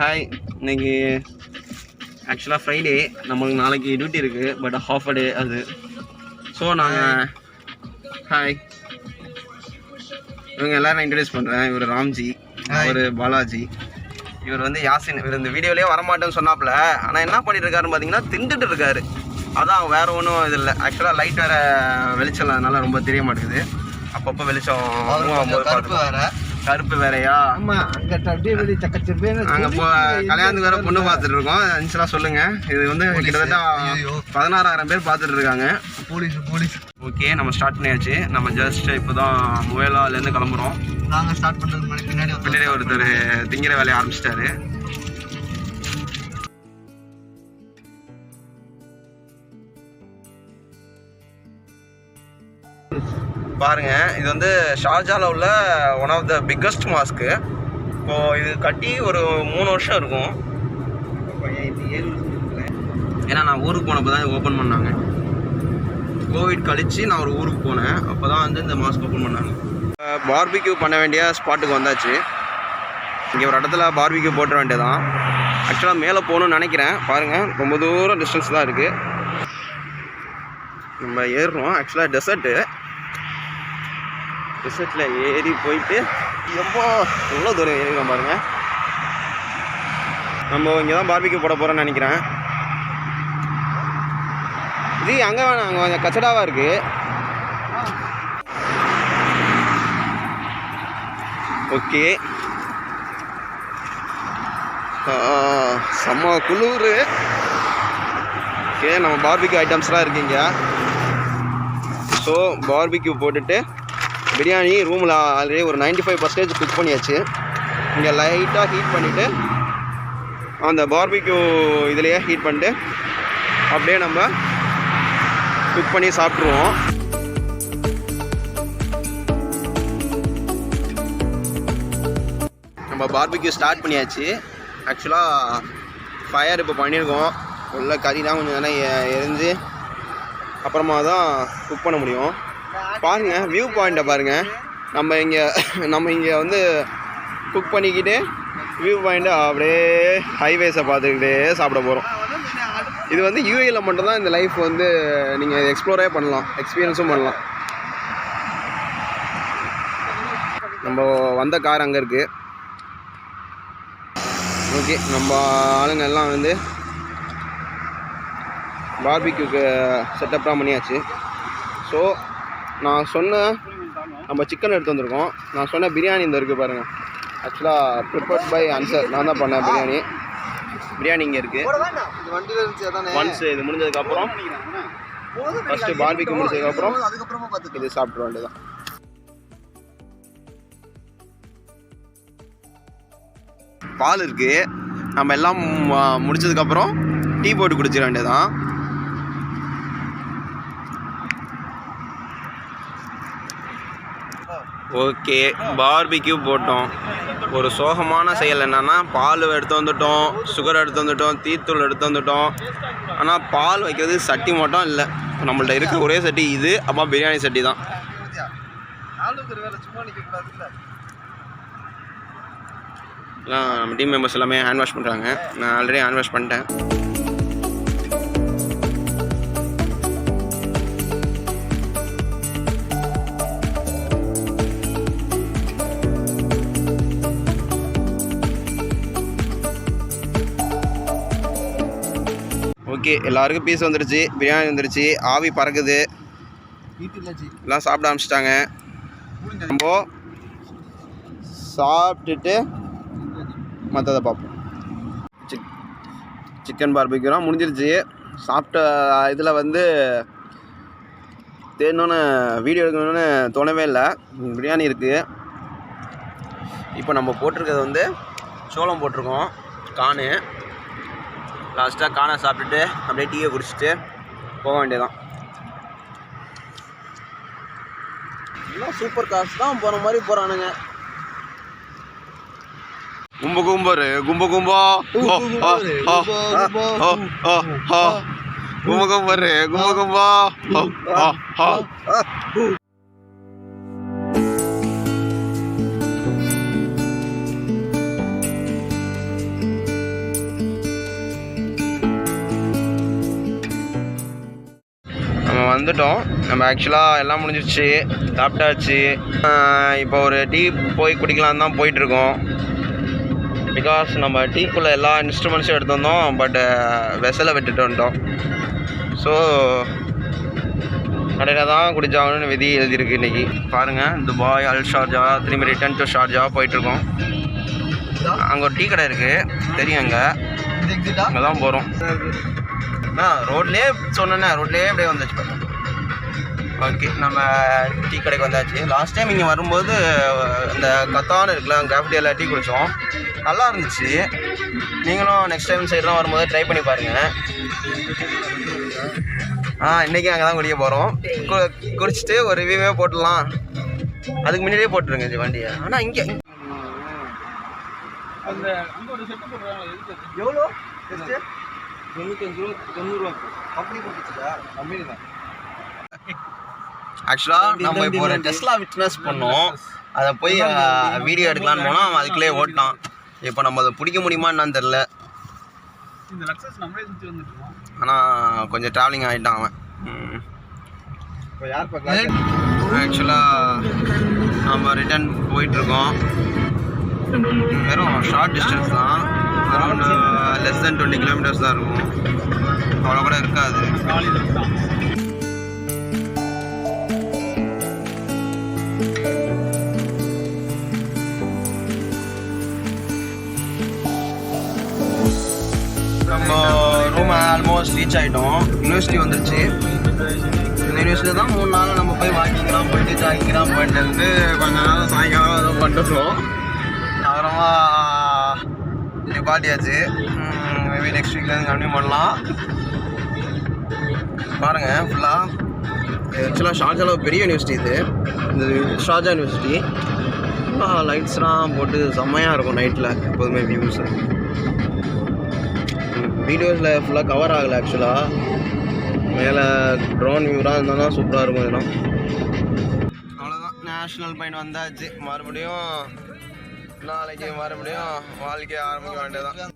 Hi. இன்னைக்கு ஆக்சுவலாக Friday, நம்மளுக்கு நாளைக்கு டியூட்டி இருக்குது, பட் ஹாஃப் அ டே அது. ஸோ நாங்கள் ஹாய், இவங்க எல்லோரும் இன்ட்ரடியூஸ் பண்ணுறேன். இவர் ராம்ஜி, அவர் பாலாஜி, இவர் வந்து யாசின். இவர் இந்த வீடியோலேயே வரமாட்டேன்னு சொன்னாப்புல. ஆனால் என்ன பண்ணிட்டு இருக்காருன்னு பார்த்தீங்கன்னா திண்டுட்டு இருக்காரு. அதான் வேறு ஒன்றும் இது இல்லை. ஆக்சுவலாக லைட் வேறு வெளிச்சம் அதனால ரொம்ப தெரிய மாட்டேங்குது. அப்பப்போ வெளிச்சம் கருப்பு வேறையா? அங்கே இப்போ கல்யாணத்துக்கு வேற பொண்ணு பார்த்துட்டு இருக்கோம். இன்ஷால்லாம் சொல்லுங்க. இது வந்து கிட்டத்தட்ட 16,000 பேர் பார்த்துட்டு இருக்காங்க. போலீஸ் ஓகே, நம்ம ஸ்டார்ட் பண்ணியாச்சு. நம்ம ஜஸ்ட் இப்போ தான் முயலாலேருந்து கிளம்புறோம். நாங்கள் ஸ்டார்ட் பண்ணுறது பின்னாடி ஒருத்தர் திங்கிற வேலையை ஆரம்பிச்சிட்டாரு. பாருங்க, இது வந்து ஷார்ஜாவில் உள்ள one of the biggest mosque. இப்போது இது கட்டி ஒரு 3 வருஷம் இருக்கும். ஏன்னா நான் ஊருக்கு போனப்போ தான் ஓப்பன் பண்ணாங்க. கோவிட் கழித்து நான் ஒரு ஊருக்கு போனேன். அப்போ தான் வந்து இந்த மாஸ்க் ஓப்பன் பண்ணாங்க. பார்பிக்யூ பண்ண வேண்டிய ஸ்பாட்டுக்கு வந்தாச்சு. இங்கே ஒரு இடத்துல பார்பிக்யூ போட்டுற வேண்டியதான். ஆக்சுவலாக மேலே போகணுன்னு நினைக்கிறேன். பாருங்கள், ரொம்ப தூரம் டிஸ்டன்ஸ் தான் இருக்குது. நம்ம ஏறுறோம். ஆக்சுவலாக டெசர்ட்டில் ஏறி போயிட்டு எவ்வளோ தூரம் ஏறிக்கிறோம் பாருங்கள். நம்ம இங்கே தான் பார்பிக்யூ போட போகிறோன்னு நினைக்கிறேன். இது அங்கே வேணாம், அங்கே கொஞ்சம் கச்சடாவாக இருக்குது. ஓகே, செம்ம குளிர். ஓகே, நம்ம பார்பிக்யூ ஐட்டம்ஸ்லாம் இருக்குங்க. ஸோ பார்பிக்யூ போட்டுட்டு பிரியாணி ரூமில் ஆல்ரெடி ஒரு 95% குக் பண்ணியாச்சு. இங்கே லைட்டாக ஹீட் பண்ணிவிட்டு அந்த பார்பிக்யூ இதிலையே ஹீட் பண்ணிட்டு அப்படியே நம்ம குக் பண்ணி சாப்பிட்ருவோம். நம்ம பார்பிக்யூ ஸ்டார்ட் பண்ணியாச்சு. ஆக்சுவலாக ஃபயர் இப்போ பண்ணியிருக்கோம். உள்ள கறிலாம் கொஞ்சம் நேரம் எரிஞ்சு அப்புறமா தான் குக் பண்ண முடியும். பாருங்கள், வியூ பாயிண்ட்டை பாருங்கள். நம்ம இங்கே வந்து குக் பண்ணிக்கிட்டு வியூ பாயிண்ட்டை அப்படியே ஹைவேஸை பார்த்துக்கிட்டே சாப்பிட போகிறோம். இது வந்து யூஏயில் மட்டும்தான் இந்த லைஃப் வந்து நீங்கள் எக்ஸ்ப்ளோரே பண்ணலாம், எக்ஸ்பீரியன்ஸும் பண்ணலாம். நம்ம வந்த கார் அங்கே இருக்குது. ஓகே, நம்ம ஆளுங்க எல்லாம் வந்து பார்பிக்யூக்கு செட்டப்லாம் பண்ணியாச்சு. ஸோ நான் சொன்ன நம்ம சிக்கன் எடுத்து வந்திருக்கோம். நான் சொன்ன பிரியாணி இந்த இருக்குது பாருங்கள். ஆக்சுவலாக ப்ரிப்பேர்ட் பை அன்சர். நான் தான் பண்ணேன் பிரியாணி இங்கே இருக்குது. ஒன்ஸ் இது முடிஞ்சதுக்கப்புறம் ஃபஸ்ட்டு பார்பிக்யூ முடிஞ்சதுக்கப்புறம் இது சாப்பிட்ற வேண்டியதான். பால் இருக்குது. நம்ம எல்லாம் முடிச்சதுக்கப்புறம் டீ போட்டு குடிச்சிட வேண்டியதான். ஓகே, பார்பிக்யூ போட்டோம். ஒரு சோகமான செயல் என்னென்னா, பால் எடுத்து வந்துட்டோம், சுகர் எடுத்து வந்துட்டோம், டீத்தூள் எடுத்து வந்துட்டோம். ஆனால் பால் வைக்கிறது சட்டி மட்டும் இல்லை. நம்மள்ட்ட இருக்க ஒரே சட்டி இது. அப்போ பிரியாணி சட்டி தான். நம்ம டீம் மெம்பர்ஸ் எல்லாமே ஹேண்ட் வாஷ் பண்ணுறாங்க. நான் ஆல்ரெடி ஹேண்ட் வாஷ் பண்ணிட்டேன். ஓகே, எல்லாருக்கும் பீஸ் வந்துடுச்சு, பிரியாணி வந்துடுச்சு, ஆவி பறக்குது, எல்லாம் சாப்பிட ஆரம்பிச்சிட்டாங்க. நம்ம சாப்பிட்டுட்டு மற்றதை பார்ப்போம். சிக்கன் பார்பிக்யூலாம் முடிஞ்சிருச்சு. சாப்பிட்ட இதில் வந்து தேடணுன்னு வீடியோ எடுக்கணும்னு தோணவே இல்லை. பிரியாணி இருக்குது. இப்போ நம்ம போட்டிருக்கிறது வந்து சோளம் போட்டிருக்கோம், காணு. லாஸ்ட்டாக காணை சாப்பிட்டுட்டு அப்படியே டீயை குடிச்சிட்டு போக வேண்டியதான். எல்லாம் சூப்பர் கார்ஸ் தான் போகிற மாதிரி போகிறானுங்க. கும்ப கும்பரு கும்ப கும்பா கும்ப கும்பரு கும்ப கும்பா. வந்துட்டோம். நம்ம ஆக்சுவலாக எல்லாம் முடிஞ்சிருச்சு, சாப்பிட்டாச்சு. இப்போ ஒரு டீ போய் குடிக்கலான்னு தான் போயிட்டுருக்கோம். பிகாஸ் நம்ம டீக்குள்ளே எல்லா இன்ஸ்ட்ருமெண்ட்ஸும் எடுத்து வந்தோம், பட் வெசலை விட்டுட்டு வந்துட்டோம். ஸோ கடையில் தான் குடிச்சாங்கன்னு விதி எழுதியிருக்கு இன்றைக்கி. பாருங்கள், துபாய் அல் ஷார்ஜா திரும்பி ரிட்டர்ன் டு ஷார்ஜா போயிட்டுருக்கோம். அங்கே ஒரு டீ கடை இருக்குது, தெரியும். அங்கே தான் போகிறோம். ரோட்லேயே சொன்னேன்னே, ரோட்லேயே அப்படியே வந்துச்சு. ஓகே, நம்ம டீ கடைக்கு வந்தாச்சு. லாஸ்ட் டைம் இங்கே வரும்போது இந்த கத்தான்னு இருக்குல்ல, கேஃப்டேரியாவில் டீ குடித்தோம், நல்லா இருந்துச்சு. நீங்களும் நெக்ஸ்ட் டைம் சைடெலாம் வரும்போது ட்ரை பண்ணி பாருங்கள். இன்றைக்கி அங்கே தான் குடிக்க போகிறோம். குடிச்சிட்டு ஒரு ரிவ்யூவே போட்டுடலாம். அதுக்கு முன்னாடியே போட்டுருங்க வண்டியை. ஆனால் இங்கே எவ்வளோ 90 கம்பெனி கொடுத்துச்சா? கம்பெனி தான். ஆக்சுவலாக நம்ம இப்போ ஒரு டெஸ்லா விட்னஸ் பண்ணோம். அதை போய் வீடியோ எடுக்கலான்னு போனால் அவன் அதுக்குள்ளேயே ஓட்டான். இப்போ நம்ம அதை பிடிக்க முடியுமா என்னன்னு தெரில. ஆனால் கொஞ்சம் ட்ராவலிங் ஆகிட்டான் அவன். ஆக்சுவலாக நம்ம ரிட்டர்ன் போயிட்டுருக்கோம். வெறும் ஷார்ட் டிஸ்டன்ஸ் தான், அரௌண்ட் லெஸ் தென் 20 கிலோமீட்டர்ஸ் தான் இருக்கும், அவ்வளோ கூட இருக்காது. நம்ம ரூம் ஆல்மோஸ்ட் ரீச் ஆகிட்டோம். யூனிவர்சிட்டி வந்துருச்சு. இந்த யூனிவர்சிட்டி தான் 3 நாள் நம்ம போய் வாக்கிங்லாம் போயிட்டு ஜாக்கிங்லாம் போயிட்டு இருந்து கொஞ்ச நேரம் சாயங்காலம் எதுவும் பண்ணிட்டுருக்கோம். அப்புறமா நிப்பாட்டியாச்சு. மேபி நெக்ஸ்ட் வீக்லேருந்து கண்டினியூ பண்ணலாம். பாருங்கள், ஃபுல்லாக ஆக்சுவலாக ஷார்ஜாவில் பெரிய யூனிவர்சிட்டி இது, இந்த ஷார்ஜா யூனிவர்சிட்டி. லைட்ஸ்லாம் போட்டு செம்மையாக இருக்கும் நைட்டில் எப்போதுமே வியூஸு. வீடியோஸில் ஃபுல்லாக கவர் ஆகலை. ஆக்சுவலாக மேலே ட்ரோன் வியூராக இருந்தால் தான் சூப்பராக இருக்கும் இதெல்லாம். அவ்வளோதான், நேஷ்னல் பாயிண்ட் வந்தாச்சு. மறுபடியும் நாளைக்கு மறுபடியும் வாழ்க்கையை ஆரம்பிக்க வேண்டியதான்.